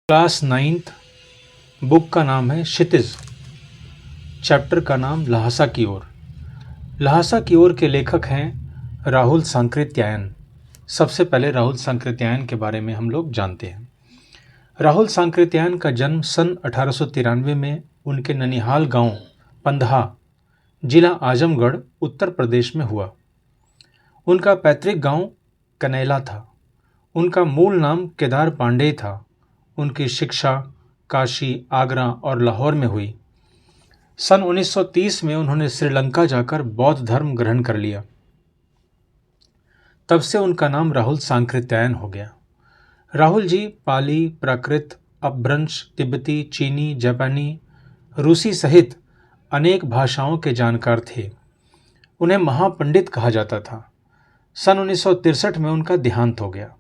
Class 9th। Book का नाम है क्षितिज। चैप्टर का नाम ल्हासा की ओर। ल्हासा की ओर के लेखक हैं राहुल सांकृत्यायन। सबसे पहले राहुल सांकृत्यायन के बारे में हम लोग जानते हैं। राहुल सांकृत्यायन का जन्म सन 1893 में उनके ननिहाल गांव पंदहा, जिला आजमगढ़, उत्तर प्रदेश में हुआ। उनका पैतृक गांव कनैला था। उनका मूल नाम केदार पांडेय था। उनकी शिक्षा काशी, आगरा और लाहौर में हुई। सन 1930 में उन्होंने श्रीलंका जाकर बौद्ध धर्म ग्रहण कर लिया। तब से उनका नाम राहुल सांकृत्यायन हो गया। राहुल जी पाली, प्राकृत, अपभ्रंश, तिब्बती, चीनी, जापानी, रूसी सहित अनेक भाषाओं के जानकार थे। उन्हें महापंडित कहा जाता था। सन 1963 में उनका देहांत हो गया।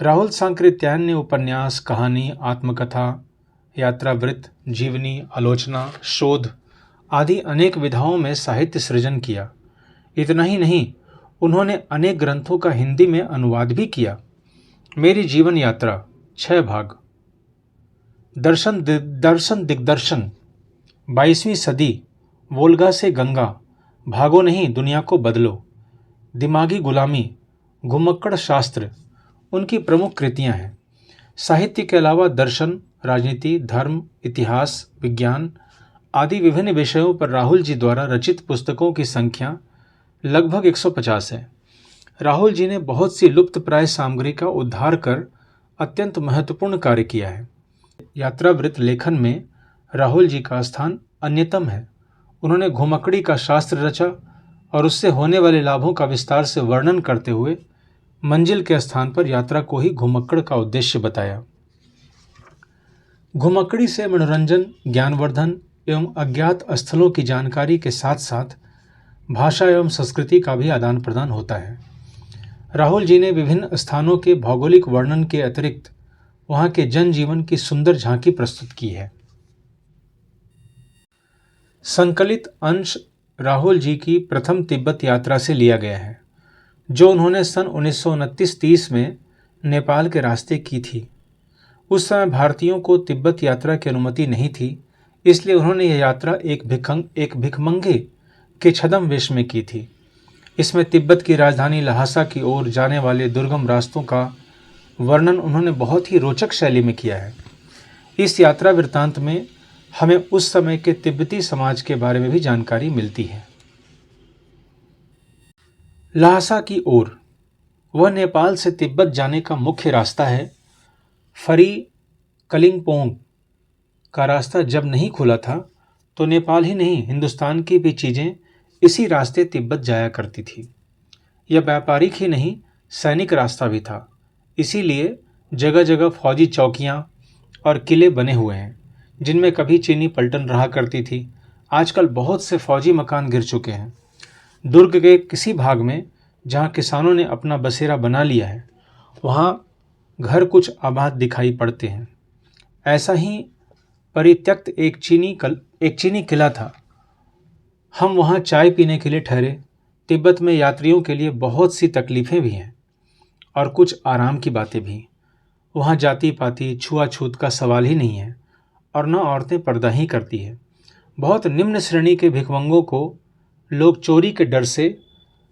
राहुल सांकृत्यायन ने उपन्यास, कहानी, आत्मकथा, यात्रावृत्त, जीवनी, आलोचना, शोध आदि अनेक विधाओं में साहित्य सृजन किया। इतना ही नहीं, उन्होंने अनेक ग्रंथों का हिंदी में अनुवाद भी किया। मेरी जीवन यात्रा 6 भाग, दर्शन दिग्दर्शन, 22वीं सदी, वोल्गा से गंगा, भागो नहीं दुनिया को बदलो, दिमागी गुलामी, घुमक्कड़ शास्त्र उनकी प्रमुख कृतियां हैं। साहित्य के अलावा दर्शन, राजनीति, धर्म, इतिहास, विज्ञान आदि विभिन्न विषयों पर राहुल जी द्वारा रचित पुस्तकों की संख्या लगभग 150 है। राहुल जी ने बहुत सी लुप्तप्राय सामग्री का उद्धार कर अत्यंत महत्वपूर्ण कार्य किया है। यात्रावृत्त लेखन में राहुल जी का स्थान अन्यतम है। उन्होंने घुमक्कड़ी का शास्त्र रचा और उससे होने वाले लाभों का विस्तार से वर्णन करते हुए मंजिल के स्थान पर यात्रा को ही घुमक्कड़ का उद्देश्य बताया। घुमक्कड़ी से मनोरंजन, ज्ञानवर्धन एवं अज्ञात स्थलों की जानकारी के साथ साथ भाषा एवं संस्कृति का भी आदान प्रदान होता है। राहुल जी ने विभिन्न स्थानों के भौगोलिक वर्णन के अतिरिक्त वहां के जनजीवन की सुंदर झांकी प्रस्तुत की है। संकलित अंश राहुल जी की प्रथम तिब्बत यात्रा से लिया गया है, जो उन्होंने सन 1929-30 में नेपाल के रास्ते की थी। उस समय भारतीयों को तिब्बत यात्रा की अनुमति नहीं थी, इसलिए उन्होंने यह यात्रा एक भिखमंगे के छद्म वेश में की थी। इसमें तिब्बत की राजधानी ल्हासा की ओर जाने वाले दुर्गम रास्तों का वर्णन उन्होंने बहुत ही रोचक शैली में किया है। इस यात्रा वृत्तांत में हमें उस समय के तिब्बती समाज के बारे में भी जानकारी मिलती है। ल्हासा की ओर, वह नेपाल से तिब्बत जाने का मुख्य रास्ता है। फरी कलिंगपोंग का रास्ता जब नहीं खुला था तो नेपाल ही नहीं, हिंदुस्तान की भी चीज़ें इसी रास्ते तिब्बत जाया करती थी। यह व्यापारिक ही नहीं, सैनिक रास्ता भी था। इसीलिए जगह जगह फौजी चौकियां और किले बने हुए हैं, जिनमें कभी चीनी पलटन रहा करती थी। आजकल बहुत से फौजी मकान गिर चुके हैं। दुर्ग के किसी भाग में जहाँ किसानों ने अपना बसेरा बना लिया है, वहाँ घर कुछ आबाद दिखाई पड़ते हैं। ऐसा ही परित्यक्त एक चीनी किला था। हम वहाँ चाय पीने के लिए ठहरे। तिब्बत में यात्रियों के लिए बहुत सी तकलीफ़ें भी हैं और कुछ आराम की बातें भी। वहाँ जाति पाति, छुआछूत का सवाल ही नहीं है और न औरतें पर्दा ही करती है। बहुत निम्न श्रेणी के भिखमंगों को लोग चोरी के डर से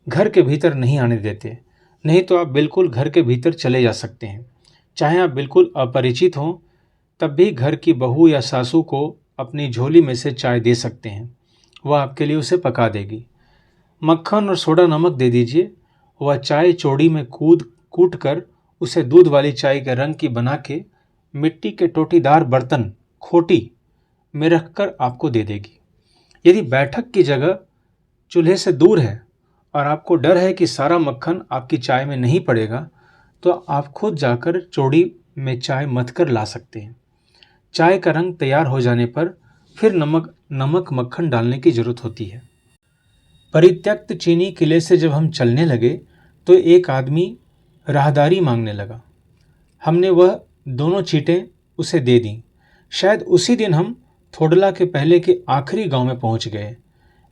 घर के भीतर नहीं आने देते, नहीं तो आप बिल्कुल घर के भीतर चले जा सकते हैं। चाहे आप बिल्कुल अपरिचित हों, तब भी घर की बहू या सासू को अपनी झोली में से चाय दे सकते हैं। वह आपके लिए उसे पका देगी। मक्खन और सोडा नमक दे दीजिए। वह चाय चौड़ी में कूट कर उसे दूध वाली चाय के रंग की बना के मिट्टी के टोटीदार बर्तन खोटी में रखकर आपको दे देगी। यदि बैठक की जगह चूल्हे से दूर है और आपको डर है कि सारा मक्खन आपकी चाय में नहीं पड़ेगा, तो आप खुद जाकर चौड़ी में चाय मथ कर ला सकते हैं। चाय का रंग तैयार हो जाने पर फिर नमक मक्खन डालने की जरूरत होती है। परित्यक्त चीनी किले से जब हम चलने लगे तो एक आदमी राहदारी मांगने लगा। हमने वह दोनों चीटें उसे दे दी। शायद उसी दिन हम थोडला के पहले के आखिरी गांव में पहुंच गए।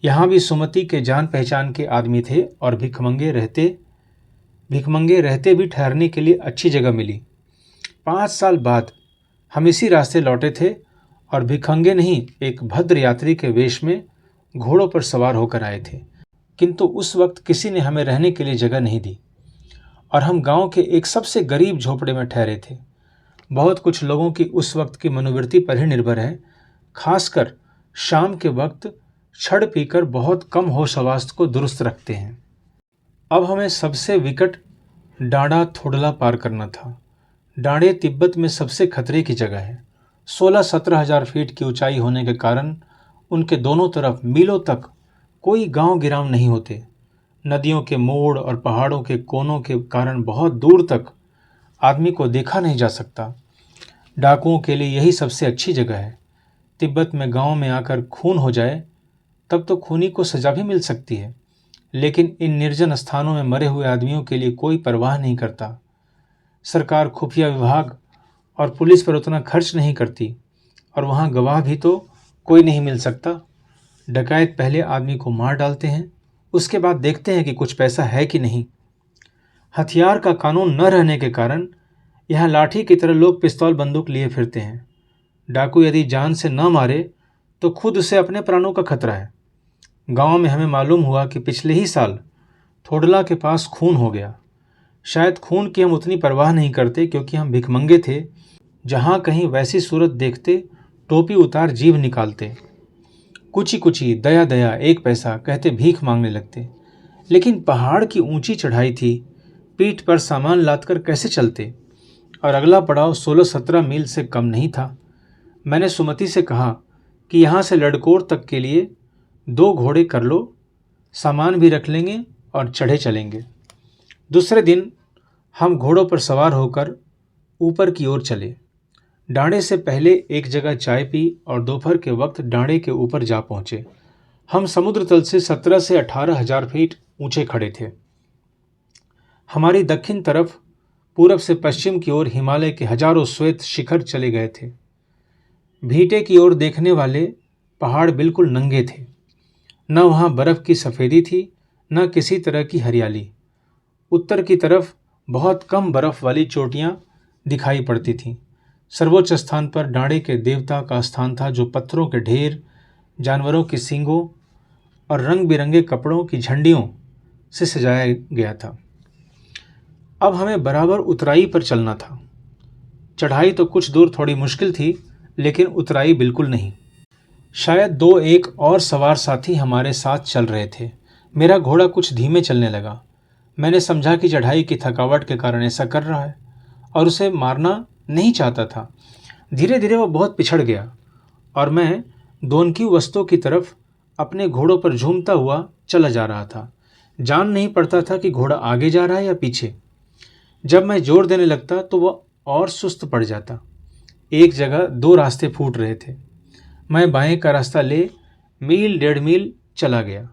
यहाँ भी सुमति के जान पहचान के आदमी थे और भिखमंगे रहते भी ठहरने के लिए अच्छी जगह मिली। 5 साल बाद हम इसी रास्ते लौटे थे और भिखंगे नहीं, एक भद्र यात्री के वेश में घोड़ों पर सवार होकर आए थे। किंतु उस वक्त किसी ने हमें रहने के लिए जगह नहीं दी और हम गांव के एक सबसे गरीब झोपड़े में ठहरे थे। बहुत कुछ लोगों की उस वक्त की मनोवृत्ति पर ही निर्भर है, खासकर शाम के वक्त छड़ पीकर बहुत कम होश हवास को दुरुस्त रखते हैं। अब हमें सबसे विकट डांडा थोडला पार करना था। डांडे तिब्बत में सबसे खतरे की जगह है। 16-17 हजार फीट की ऊंचाई होने के कारण उनके दोनों तरफ मीलों तक कोई गांव गिराव नहीं होते। नदियों के मोड़ और पहाड़ों के कोनों के कारण बहुत दूर तक आदमी को देखा नहीं जा सकता। डाकुओं के लिए यही सबसे अच्छी जगह है। तिब्बत में गांव में आकर खून हो जाए तब तो खूनी को सजा भी मिल सकती है, लेकिन इन निर्जन स्थानों में मरे हुए आदमियों के लिए कोई परवाह नहीं करता। सरकार, खुफिया विभाग और पुलिस पर उतना खर्च नहीं करती और वहाँ गवाह भी तो कोई नहीं मिल सकता। डकैत पहले आदमी को मार डालते हैं, उसके बाद देखते हैं कि कुछ पैसा है कि नहीं। हथियार का कानून न रहने के कारण यहाँ लाठी की तरह लोग पिस्तौल बंदूक लिए फिरते हैं। डाकू यदि जान से न मारे तो खुद उसे अपने प्राणों का खतरा है। गांव में हमें मालूम हुआ कि पिछले ही साल थोडला के पास खून हो गया। शायद खून की हम उतनी परवाह नहीं करते क्योंकि हम भिखमंगे थे। जहाँ कहीं वैसी सूरत देखते टोपी उतार जीभ निकालते, कुची कुची दया दया 1 पैसा कहते भीख मांगने लगते। लेकिन पहाड़ की ऊंची चढ़ाई थी, पीठ पर सामान लादकर कैसे चलते, और अगला पड़ाव 16-17 मील से कम नहीं था। मैंने सुमति से कहा कि यहाँ से लडकोर तक के लिए 2 घोड़े कर लो, सामान भी रख लेंगे और चढ़े चलेंगे। दूसरे दिन हम घोड़ों पर सवार होकर ऊपर की ओर चले। डांडे से पहले एक जगह चाय पी और दोपहर के वक्त डांडे के ऊपर जा पहुँचे। हम समुद्र तल से 17 से 18 हजार फीट ऊंचे खड़े थे। हमारी दक्षिण तरफ पूरब से पश्चिम की ओर हिमालय के हजारों श्वेत शिखर चले गए थे। भीटे की ओर देखने वाले पहाड़ बिल्कुल नंगे थे। न वहाँ बर्फ़ की सफ़ेदी थी, न किसी तरह की हरियाली। उत्तर की तरफ बहुत कम बर्फ़ वाली चोटियाँ दिखाई पड़ती थीं। सर्वोच्च स्थान पर डांडे के देवता का स्थान था, जो पत्थरों के ढेर, जानवरों की सींगों और रंग बिरंगे कपड़ों की झंडियों से सजाया गया था। अब हमें बराबर उतराई पर चलना था। चढ़ाई तो कुछ दूर थोड़ी मुश्किल थी, लेकिन उतराई बिल्कुल नहीं। शायद 2-1 और सवार साथी हमारे साथ चल रहे थे। मेरा घोड़ा कुछ धीमे चलने लगा। मैंने समझा कि चढ़ाई की थकावट के कारण ऐसा कर रहा है और उसे मारना नहीं चाहता था। धीरे धीरे वो बहुत पिछड़ गया और मैं दोनकी वस्तु की तरफ अपने घोड़ों पर झूमता हुआ चला जा रहा था। जान नहीं पड़ता था कि घोड़ा आगे जा रहा है या पीछे। जब मैं जोर देने लगता तो वह और सुस्त पड़ जाता। एक जगह 2 रास्ते फूट रहे थे। मैं बाएं का रास्ता ले मील 1.5 मील चला गया।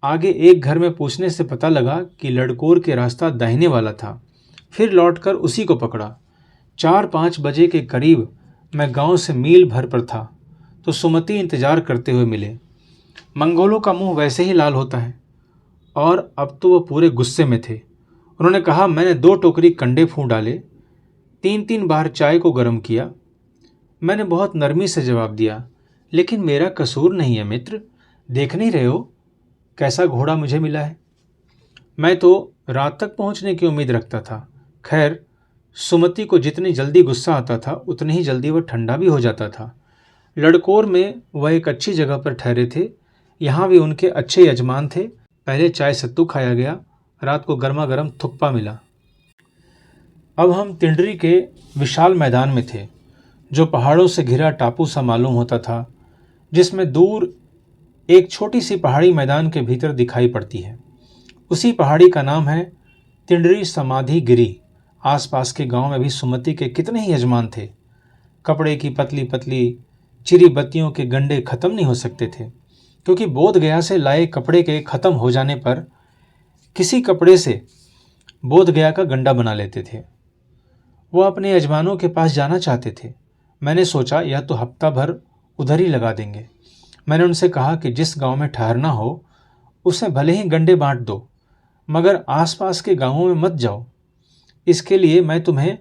आगे एक घर में पूछने से पता लगा कि लडकोर के रास्ता दाहिने वाला था। फिर लौटकर उसी को पकड़ा। 4-5 बजे के करीब मैं गांव से मील भर पर था तो सुमति इंतजार करते हुए मिले। मंगोलों का मुंह वैसे ही लाल होता है और अब तो वह पूरे गुस्से में थे। उन्होंने कहा, मैंने 2 टोकरी कंडे फूंक डाले, 3-3 बार चाय को गर्म किया। मैंने बहुत नरमी से जवाब दिया, लेकिन मेरा कसूर नहीं है मित्र, देख नहीं रहे हो कैसा घोड़ा मुझे मिला है। मैं तो रात तक पहुंचने की उम्मीद रखता था। खैर, सुमति को जितनी जल्दी गुस्सा आता था उतनी ही जल्दी वह ठंडा भी हो जाता था। लडकोर में वह एक अच्छी जगह पर ठहरे थे। यहाँ भी उनके अच्छे यजमान थे। पहले चाय सत्तू खाया गया, रात को गर्मा गर्म थुक्पा मिला। अब हम तिंडरी के विशाल मैदान में थे, जो पहाड़ों से घिरा टापू सा मालूम होता था, जिसमें दूर एक छोटी सी पहाड़ी मैदान के भीतर दिखाई पड़ती है। उसी पहाड़ी का नाम है तिंडरी समाधि गिरी। आसपास के गांव में भी सुमति के कितने ही यजमान थे। कपड़े की पतली पतली चिरी बत्तियों के गंडे खत्म नहीं हो सकते थे, क्योंकि बोध गया से लाए कपड़े के खत्म हो जाने पर किसी कपड़े से बोध गया का गंडा बना लेते थे। वो अपने यजमानों के पास जाना चाहते थे। मैंने सोचा यह तो हफ्ता भर उधर ही लगा देंगे। मैंने उनसे कहा कि जिस गांव में ठहरना हो उसे भले ही गंडे बांट दो, मगर आसपास के गांवों में मत जाओ। इसके लिए मैं तुम्हें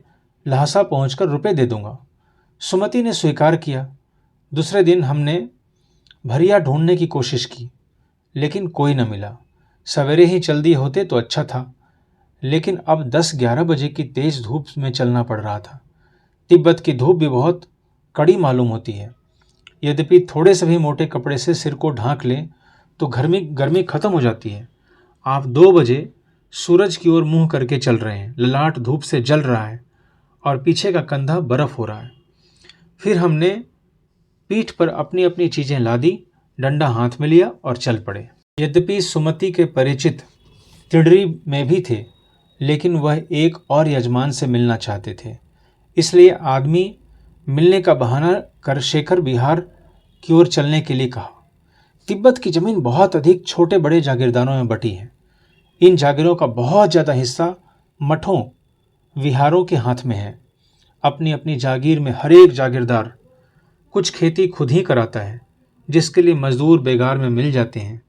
लहासा पहुंचकर रुपए दे दूंगा। सुमति ने स्वीकार किया। दूसरे दिन हमने भरिया ढूंढने की कोशिश की, लेकिन कोई न मिला। सवेरे ही चल दिए होते तो अच्छा था, लेकिन अब 10-11 बजे की तेज धूप में चलना पड़ रहा था। तिब्बत की धूप भी बहुत कड़ी मालूम होती है। यद्यपि थोड़े से भी मोटे कपड़े से सिर को ढांक लें तो गर्मी खत्म हो जाती है। आप 2 बजे सूरज की ओर मुंह करके चल रहे हैं, ललाट धूप से जल रहा है और पीछे का कंधा बर्फ हो रहा है। फिर हमने पीठ पर अपनी अपनी चीजें लादी, डंडा हाथ में लिया और चल पड़े। यद्यपि सुमति के परिचित तिडरी में भी थे, लेकिन वह एक और यजमान से मिलना चाहते थे। इसलिए आदमी मिलने का बहाना कर शेखर विहार की ओर चलने के लिए कहा। तिब्बत की जमीन बहुत अधिक छोटे बड़े जागीरदारों में बटी है। इन जागीरों का बहुत ज़्यादा हिस्सा मठों विहारों के हाथ में है। अपनी अपनी जागीर में हर एक जागीरदार कुछ खेती खुद ही कराता है, जिसके लिए मजदूर बेगार में मिल जाते हैं।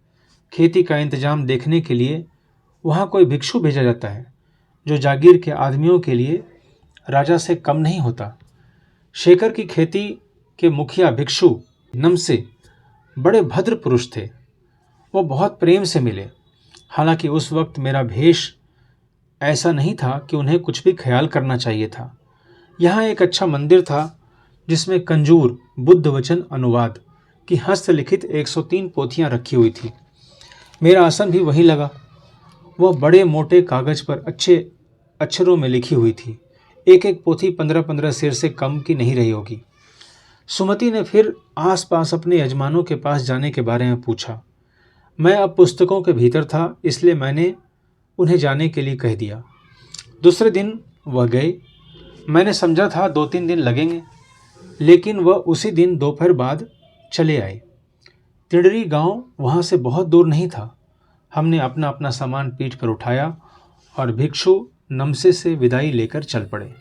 खेती का इंतजाम देखने के लिए वहाँ कोई भिक्षु भेजा जाता है, जो जागीर के आदमियों के लिए राजा से कम नहीं होता। शेखर की खेती के मुखिया भिक्षु नमसे बड़े भद्र पुरुष थे। वो बहुत प्रेम से मिले। हालांकि उस वक्त मेरा भेष ऐसा नहीं था कि उन्हें कुछ भी ख्याल करना चाहिए था। यहाँ एक अच्छा मंदिर था जिसमें कंजूर बुद्ध वचन अनुवाद की हस्तलिखित 103 पोथियाँ रखी हुई थी। मेरा आसन भी वहीं लगा। वह बड़े मोटे कागज पर अच्छे अक्षरों में लिखी हुई थी। एक एक पोथी 15-15 सिर से कम की नहीं रही होगी। सुमति ने फिर आसपास अपने यजमानों के पास जाने के बारे में पूछा। मैं अब पुस्तकों के भीतर था, इसलिए मैंने उन्हें जाने के लिए कह दिया। दूसरे दिन वह गए। मैंने समझा था 2-3 दिन लगेंगे, लेकिन वह उसी दिन दोपहर बाद चले आए। तिडरी गांव वहां से बहुत दूर नहीं था। हमने अपना अपना सामान पीठ पर उठाया और भिक्षु नमसे से विदाई लेकर चल पड़े।